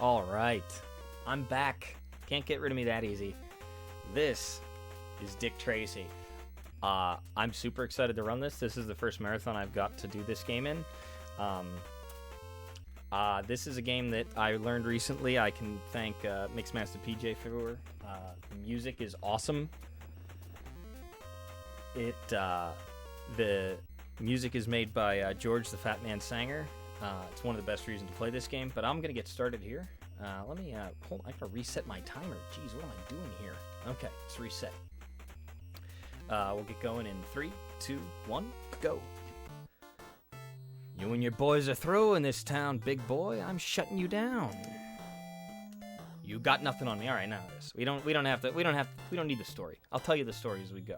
Alright, I'm back. Can't get rid of me that easy. This is Dick Tracy. I'm super excited to run this. This is the first marathon I've got to do this game in. This is a game that I learned recently. I can thank Mixmaster PJ for. The music is awesome. The music is made by George the Fat Man Sanger. It's one of the best reasons to play this game, but I'm going to get started here. Let me, I gotta reset my timer. Jeez, what am I doing here? Okay, it's reset. We'll get going in 3, 2, 1, go. You and your boys are through in this town, big boy. I'm shutting you down. You got nothing on me. All right, now this. We don't need the story. I'll tell you the story as we go.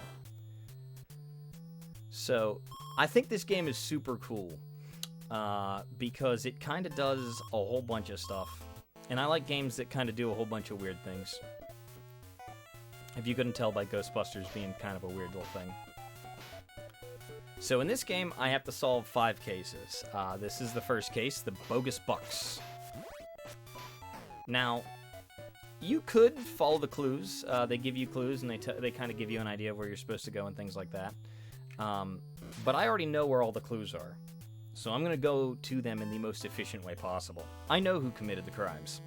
So, I think this game is super cool. Because it kind of does a whole bunch of stuff. And I like games that kind of do a whole bunch of weird things. If you couldn't tell by Ghostbusters being kind of a weird little thing. So in this game, I have to solve 5 cases. This is the first case, the bogus bucks. Now, you could follow the clues. They give you clues, and they kind of give you an idea of where you're supposed to go and things like that. But I already know where all the clues are. So I'm going to go to them in the most efficient way possible. I know who committed the crimes.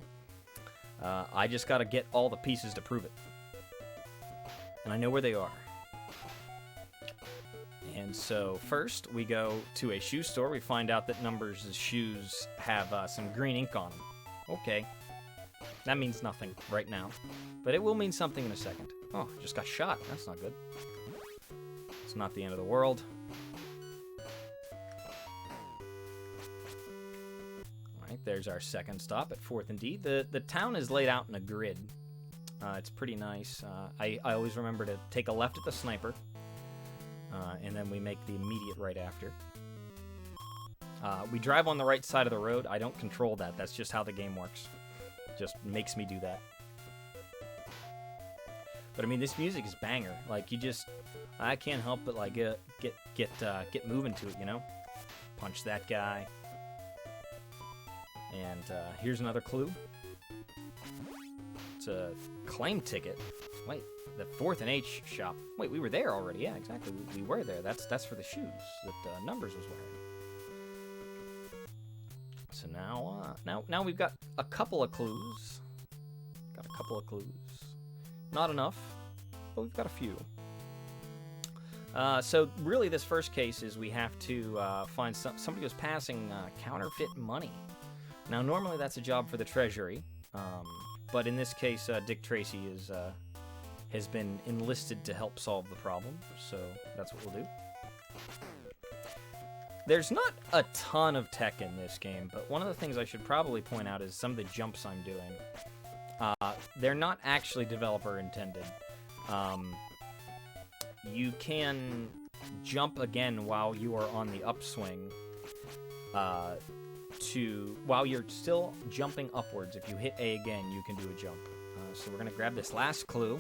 I just got to get all the pieces to prove it. And I know where they are. And so first we go to a shoe store. We find out that Numbers' shoes have some green ink on them. Okay. That means nothing right now. But it will mean something in a second. Oh, just got shot. That's not good. It's not the end of the world. There's our second stop at 4th and D. The town is laid out in a grid. It's pretty nice. I always remember to take a left at the sniper, and then we make the immediate right after. We drive on the right side of the road. I don't control that. That's just how the game works. Just makes me do that. But I mean, this music is banger. Like I can't help but like get moving to it, you know. Punch that guy. And here's another clue. It's a claim ticket. Wait, the 4th and H shop. Wait, we were there already. Yeah, exactly. We were there. That's for the shoes that Numbers was wearing. So now we've got a couple of clues. Not enough, but we've got a few. So really, this first case is we have to find somebody who's passing counterfeit money. Now, normally that's a job for the Treasury, but in this case, Dick Tracy has been enlisted to help solve the problem, so that's what we'll do. There's not a ton of tech in this game, but one of the things I should probably point out is some of the jumps I'm doing. They're not actually developer intended. You can jump again while you are on the upswing. While you're still jumping upwards, if you hit A again, you can do a jump. So we're going to grab this last clue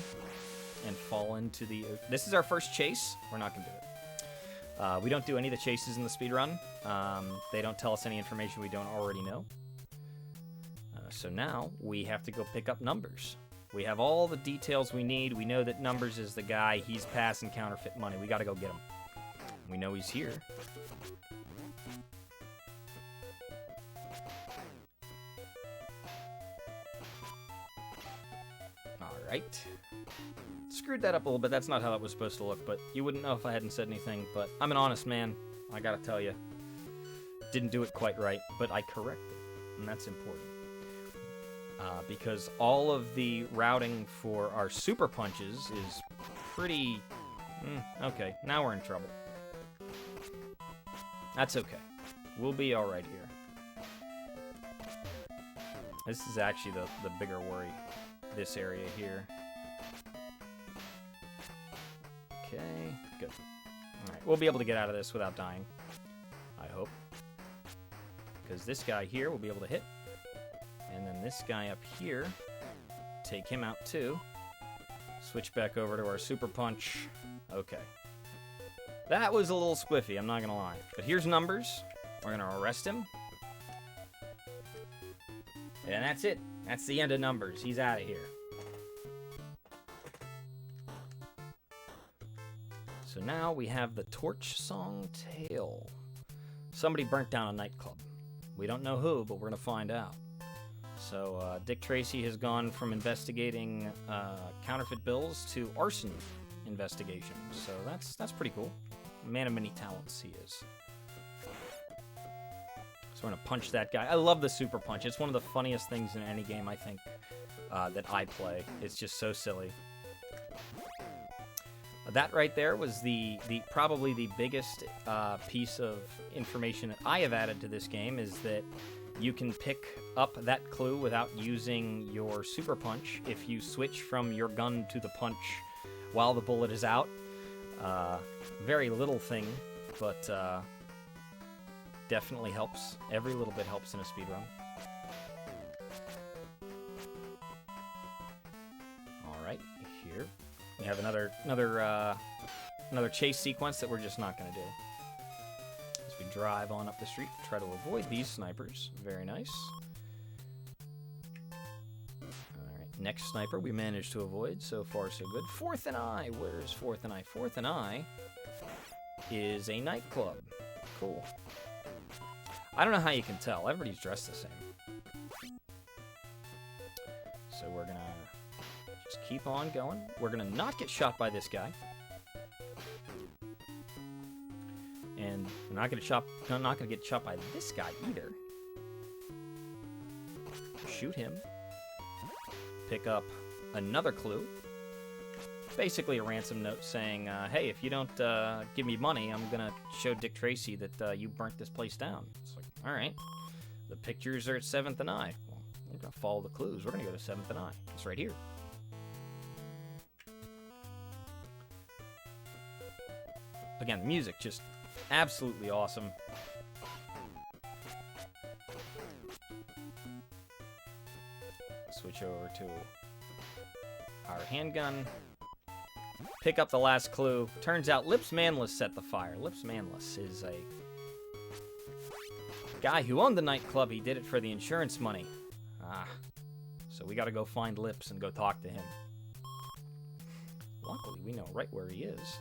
and fall into the... This is our first chase. We're not going to do it. We don't do any of the chases in the speedrun. They don't tell us any information we don't already know. So now we have to go pick up Numbers. We have all the details we need. We know that Numbers is the guy. He's passing counterfeit money. We got to go get him. We know he's here. Right. Screwed that up a little bit. That's not how that was supposed to look, but you wouldn't know if I hadn't said anything. But I'm an honest man. I gotta tell you. Didn't do it quite right, but I corrected, and that's important. Because all of the routing for our super punches is pretty... okay, now we're in trouble. That's okay. We'll be alright here. This is actually the bigger worry. This area here. Okay, good. Alright, we'll be able to get out of this without dying. I hope. Because this guy here will be able to hit. And then this guy up here, take him out too. Switch back over to our super punch. Okay. That was a little squiffy, I'm not gonna lie. But here's Numbers. We're gonna arrest him. And that's it. That's the end of numbers. He's out of here. So now we have the Torch Song Tale. Somebody burnt down a nightclub. We don't know who, but we're going to find out. So Dick Tracy has gone from investigating counterfeit bills to arson investigation. So that's pretty cool. Man of many talents he is. So we're going to punch that guy. I love the super punch. It's one of the funniest things in any game, I think, that I play. It's just so silly. That right there was the probably the biggest piece of information that I have added to this game, is that you can pick up that clue without using your super punch if you switch from your gun to the punch while the bullet is out. Very little thing, but definitely helps. Every little bit helps in a speedrun. All right, here we have another chase sequence that we're just not going to do. As we drive on up the street, try to avoid these snipers. Very nice. All right, next sniper we managed to avoid. So far, so good. Fourth and I. Where's Fourth and I? Fourth and I is a nightclub. Cool. I don't know how you can tell. Everybody's dressed the same. So we're gonna just keep on going. We're gonna not get shot by this guy, and we're not gonna get shot by this guy either. Shoot him. Pick up another clue. Basically a ransom note saying, hey, if you don't give me money, I'm gonna show Dick Tracy that you burnt this place down. It's like, all right. The pictures are at 7th and I. Well, we're gonna follow the clues. We're gonna go to 7th and I. It's right here. Again, the music just absolutely awesome. Switch over to our handgun. Pick up the last clue. Turns out Lips Manless set the fire. Lips Manless is a guy who owned the nightclub. He did it for the insurance money. So we gotta go find Lips and go talk to him. Luckily, we know right where he is.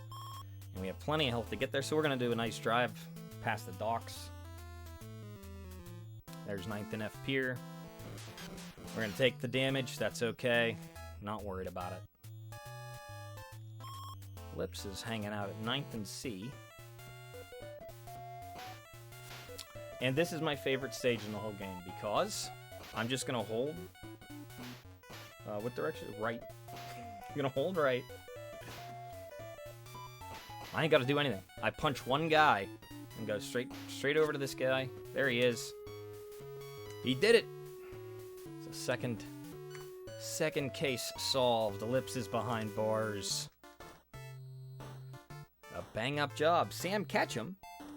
And we have plenty of health to get there, so we're gonna do a nice drive past the docks. There's 9th and F Pier. We're gonna take the damage. That's okay. Not worried about it. Lips is hanging out at 9th and C. And this is my favorite stage in the whole game because I'm just going to hold... what direction? Right. I'm going to hold right. I ain't got to do anything. I punch one guy and go straight over to this guy. There he is. He did it. It's a second case solved. Lips is behind bars. A bang-up job. Sam Ketchum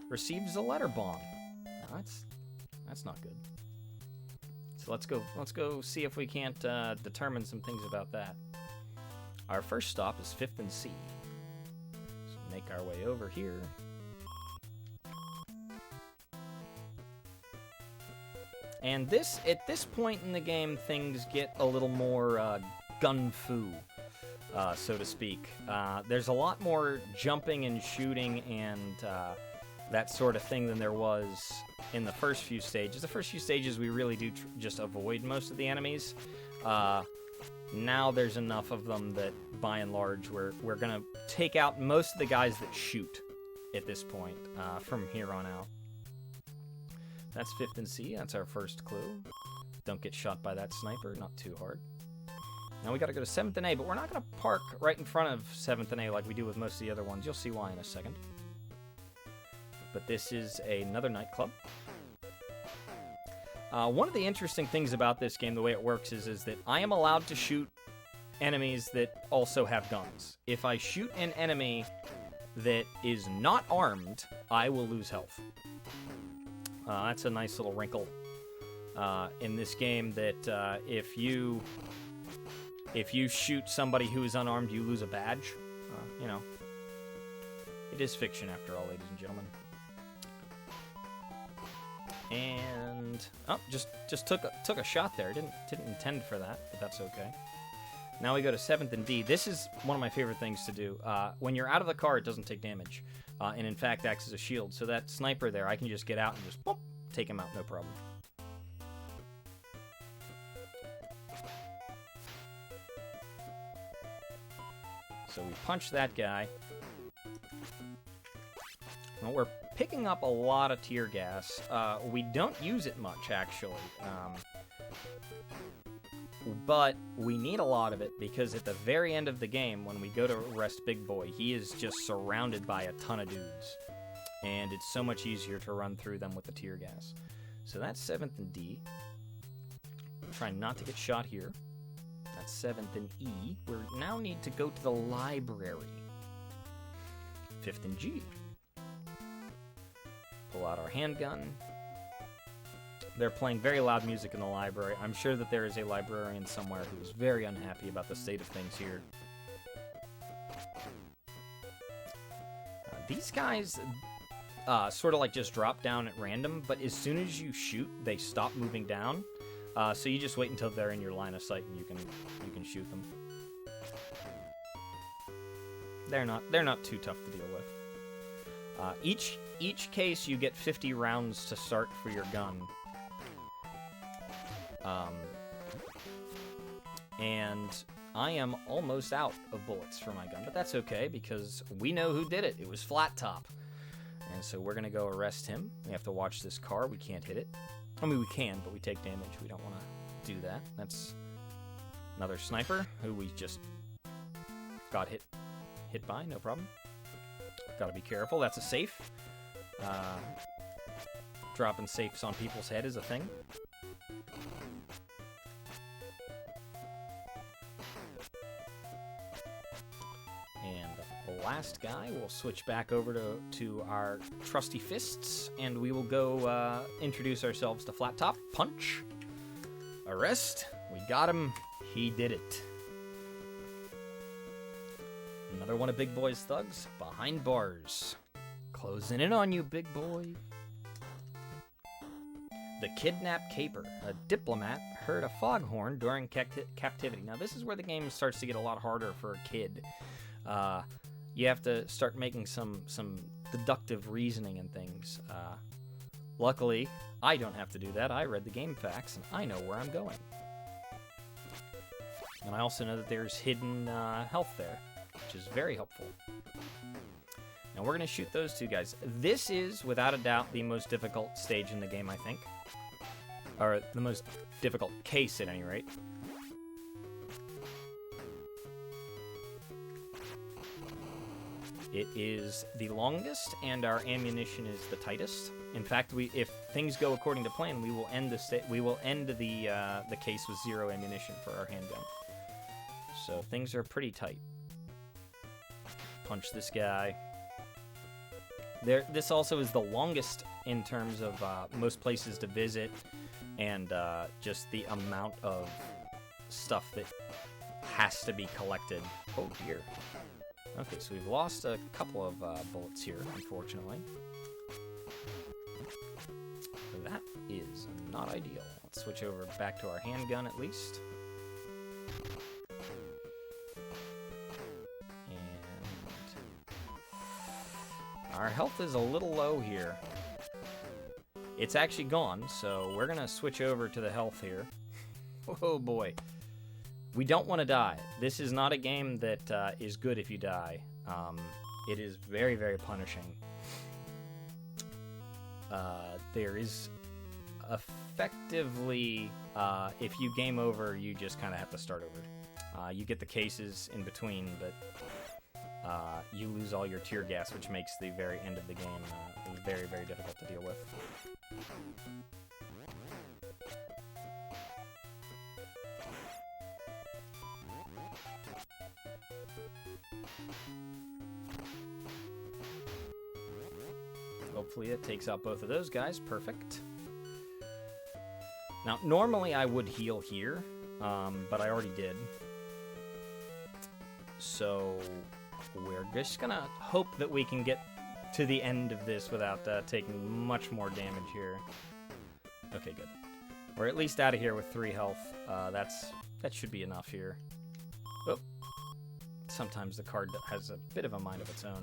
receives a letter bomb. That's not good. So let's go see if we can't determine some things about that. Our first stop is 5th and C. So make our way over here. And at this point in the game, things get a little more gun-fu. So to speak. There's a lot more jumping and shooting and that sort of thing than there was in the first few stages. The first few stages we really do just avoid most of the enemies. Now there's enough of them that, by and large, we're going to take out most of the guys that shoot at this point from here on out. That's 5th and C. That's our first clue. Don't get shot by that sniper. Not too hard. Now we got to go to 7th and A, but we're not going to park right in front of 7th and A like we do with most of the other ones. You'll see why in a second. But this is another nightclub. One of the interesting things about this game, the way it works, is that I am allowed to shoot enemies that also have guns. If I shoot an enemy that is not armed, I will lose health. That's a nice little wrinkle in this game, that if you shoot somebody who is unarmed, you lose a badge. You know, it is fiction after all, ladies and gentlemen. And oh, just took a shot there. Didn't intend for that, but that's okay. Now we go to 7th and D. This is one of my favorite things to do. When you're out of the car, it doesn't take damage, and in fact acts as a shield. So that sniper there, I can just get out and just boop, take him out, no problem. So we punch that guy. Well, we're picking up a lot of tear gas. We don't use it much, actually. But we need a lot of it because at the very end of the game, when we go to arrest Big Boy, he is just surrounded by a ton of dudes. And it's so much easier to run through them with the tear gas. So that's 7th and D. Trying not to get shot here. That's 7th and E. We now need to go to the library. 5th and G. Pull out our handgun. They're playing very loud music in the library. I'm sure that there is a librarian somewhere who is very unhappy about the state of things here. These guys sort of like just drop down at random, but as soon as you shoot, they stop moving down. So you just wait until they're in your line of sight and you can shoot them. They're not too tough to deal with. Each case you get 50 rounds to start for your gun. And I am almost out of bullets for my gun, but that's okay because we know who did it. It was Flat Top. And so we're going to go arrest him. We have to watch this car. We can't hit it. I mean, we can, but we take damage. We don't want to do that. That's another sniper who we just got hit by. No problem. Got to be careful. That's a safe. Dropping safes on people's head is a thing. And the last guy, we'll switch back over to our trusty fists, and we will go introduce ourselves to Flat Top. Punch. Arrest. We got him. He did it. Another one of Big Boy's thugs behind bars. Closing in on you, big boy. The Kidnapped Caper. A diplomat heard a foghorn during captivity. Now, this is where the game starts to get a lot harder for a kid. You have to start making some deductive reasoning and things. Luckily, I don't have to do that. I read the game facts, and I know where I'm going. And I also know that there's hidden health there, which is very helpful. Now we're going to shoot those two guys. This is, without a doubt, the most difficult stage in the game, I think. Or the most difficult case, at any rate. It is the longest, and our ammunition is the tightest. In fact, if things go according to plan, we will end the case with 0 ammunition for our handgun. So things are pretty tight. Punch this guy. This also is the longest in terms of most places to visit, and just the amount of stuff that has to be collected. Oh dear. Okay, so we've lost a couple of bullets here, unfortunately. That is not ideal. Let's switch over back to our handgun at least. Our health is a little low here. It's actually gone, so we're going to switch over to the health here. Oh boy. We don't want to die. This is not a game that is good if you die. It is very, very punishing. There is effectively, if you game over, you just kind of have to start over. You get the cases in between, but you lose all your tear gas, which makes the very end of the game very, very difficult to deal with. Hopefully it takes out both of those guys. Perfect. Now, normally I would heal here, but I already did. So we're just gonna hope that we can get to the end of this without taking much more damage here. Okay, good. We're at least out of here with 3 health. That should be enough here. Oh. Sometimes the card has a bit of a mind of its own.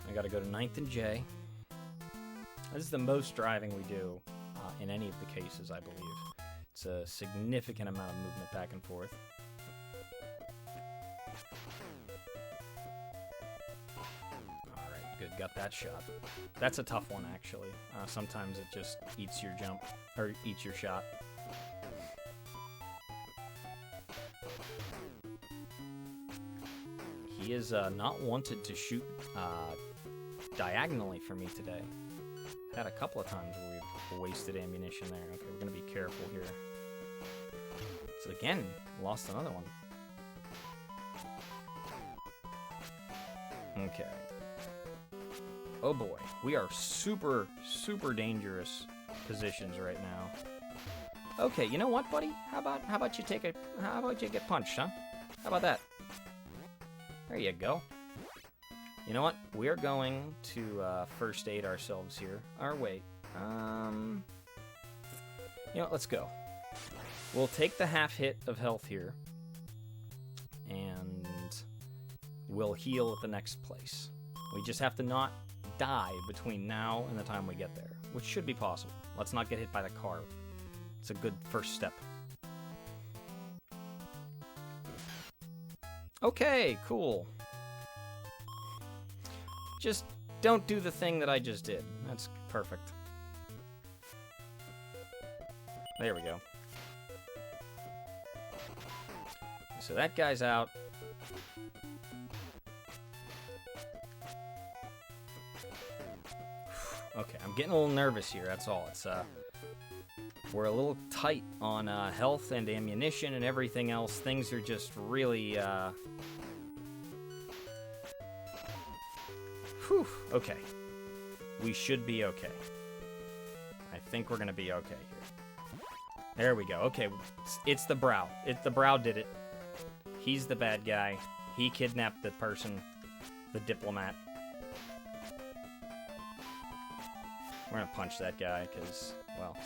I gotta go to 9th and J. This is the most driving we do in any of the cases, I believe. It's a significant amount of movement back and forth. Alright, good. Got that shot. That's a tough one, actually. Sometimes it just eats your jump, or eats your shot. He is not wanted to shoot diagonally for me today. Had a couple of times where we've wasted ammunition there. Okay, we're gonna be careful here. So again, lost another one. Okay. Oh boy, we are super, super dangerous positions right now. Okay, you know what, buddy? How about you get punched, huh? How about that? There you go. You know what? We're going to first aid ourselves here. Or wait. You know what? Let's go. We'll take the half hit of health here. And we'll heal at the next place. We just have to not die between now and the time we get there, which should be possible. Let's not get hit by the car. It's a good first step. Okay, cool. Just don't do the thing that I just did. That's perfect. There we go. So that guy's out. Okay, I'm getting a little nervous here, that's all. It's we're a little tight on health and ammunition and everything else. Things are just really whew, okay. We should be okay. I think we're gonna be okay here. There we go. Okay, it's the Brow. The Brow did it. He's the bad guy. He kidnapped the person, the diplomat. We're gonna punch that guy because, well,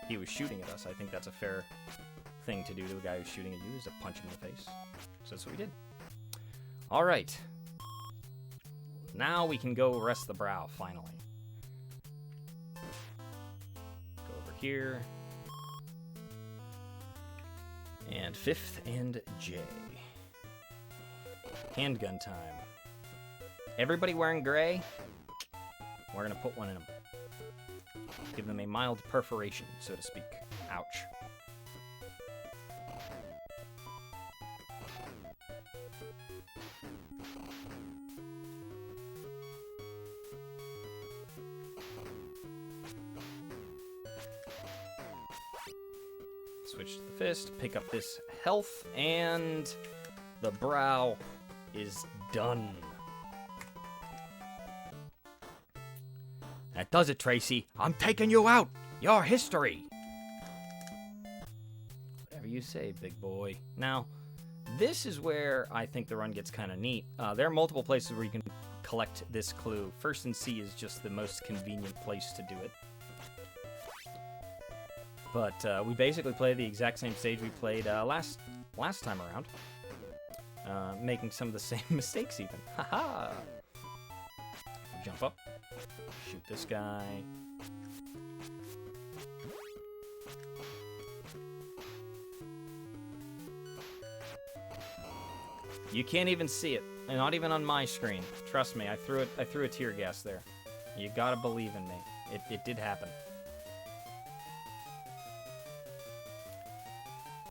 he was shooting at us. I think that's a fair thing to do to a guy who's shooting at you, is to punch him in the face. So that's what we did. All right. Now we can go rest the Brow, finally. Go over here. And 5th and J. Handgun time. Everybody wearing gray? We're gonna put one in them. Give them a mild perforation, so to speak. Ouch. Switch to the fist, pick up this health, and the Brow is done. That does it, Tracy. I'm taking you out. Your history. Whatever you say, big boy. Now, this is where I think the run gets kind of neat. There are multiple places where you can collect this clue. First and C is just the most convenient place to do it. But we basically play the exact same stage we played last time around. Making some of the same mistakes even. Haha! Jump up. Shoot this guy. You can't even see it. And not even on my screen. Trust me, I threw a tear gas there. You gotta believe in me. It did happen.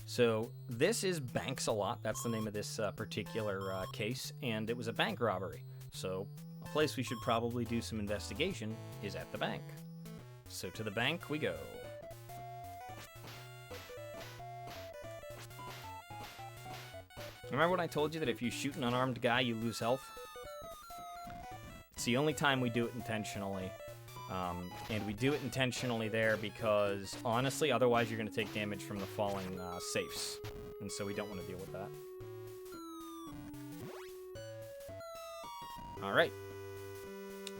So this is Banks-a-Lot. That's the name of this particular case, and it was a bank robbery. So a place we should probably do some investigation is at the bank. So to the bank we go. Remember when I told you that if you shoot an unarmed guy, you lose health? It's the only time we do it intentionally. And we do it intentionally there because, honestly, otherwise you're going to take damage from the falling safes. And so we don't want to deal with that. Alright.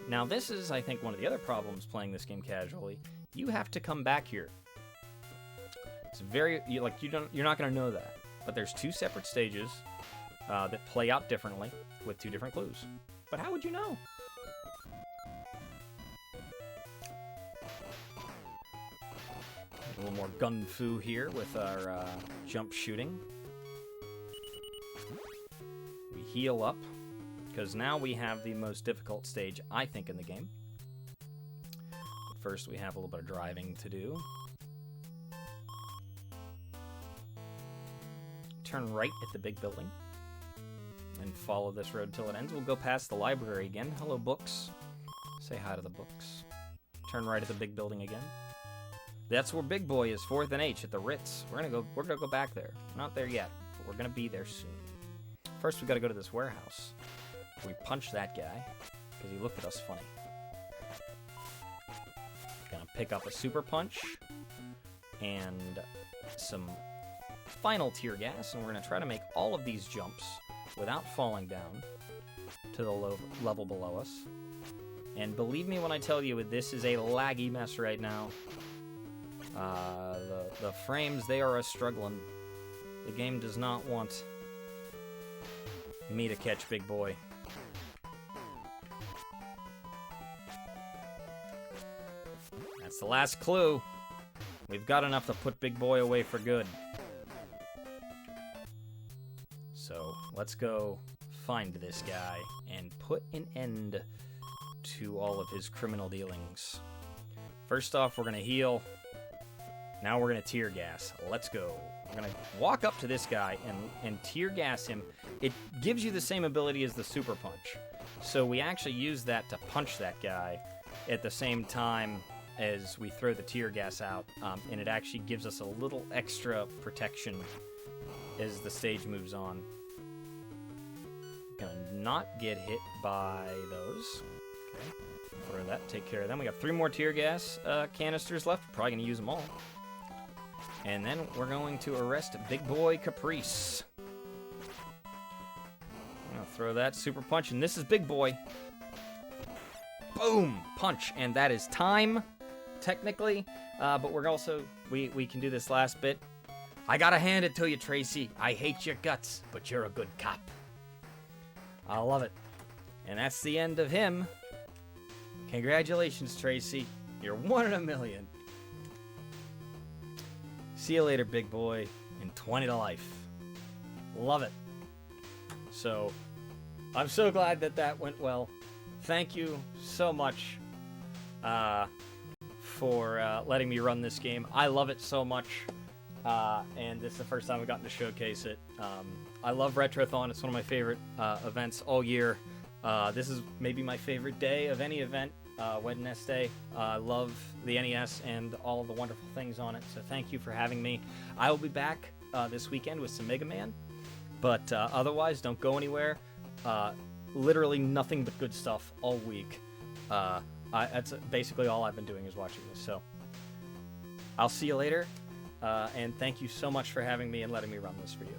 Now this is, I think, one of the other problems playing this game casually. You have to come back here. It's very, you're not going to know that. But there's 2 separate stages that play out differently with 2 different clues. But how would you know? A little more gun fu here with our jump shooting. We heal up, because now we have the most difficult stage, I think, in the game. But first, we have a little bit of driving to do. Turn right at the big building and follow this road till it ends. We'll go past the library again. Hello, books. Say hi to the books. Turn right at the big building again. That's where Big Boy is, 4th and H at the Ritz. We're gonna go back there. We're not there yet, but we're gonna be there soon. First, we gotta go to this warehouse. We punch that guy because he looked at us funny. Gonna pick up a super punch and some final tear gas, and we're gonna try to make all of these jumps without falling down to the low level below us. And believe me when I tell you, this is a laggy mess right now. The frames, they are struggling. The game does not want me to catch Big Boy. That's the last clue. We've got enough to put Big Boy away for good. So let's go find this guy and put an end to all of his criminal dealings. First off, we're going to heal. Now we're going to tear gas. Let's go. We're going to walk up to this guy and tear gas him. It gives you the same ability as the super punch. So we actually use that to punch that guy at the same time as we throw the tear gas out. And it actually gives us a little extra protection as the stage moves on. Gonna not get hit by those. Okay. Throw that, take care of them. We got 3 more tear gas canisters left. We're probably gonna use them all. And then we're going to arrest Big Boy Caprice. I'm gonna throw that super punch, and this is Big Boy. Boom! Punch, and that is time, technically. But we're also, we can do this last bit. I gotta hand it to you, Tracy. I hate your guts, but you're a good cop. I love it. And that's the end of him. Congratulations, Tracy. You're 1 in a million. See you later, Big Boy, and 20 to life. Love it. So, I'm so glad that went well. Thank you so much for letting me run this game. I love it so much, and this is the first time I've gotten to showcase it. I love Retrothon. It's one of my favorite events all year. This is maybe my favorite day of any event. Wednesday. I love the NES and all the wonderful things on it, so thank you for having me. I will be back this weekend with some Mega Man, but otherwise, don't go anywhere. Literally nothing but good stuff all week. That's basically all I've been doing is watching this, so I'll see you later, and thank you so much for having me and letting me run this for you.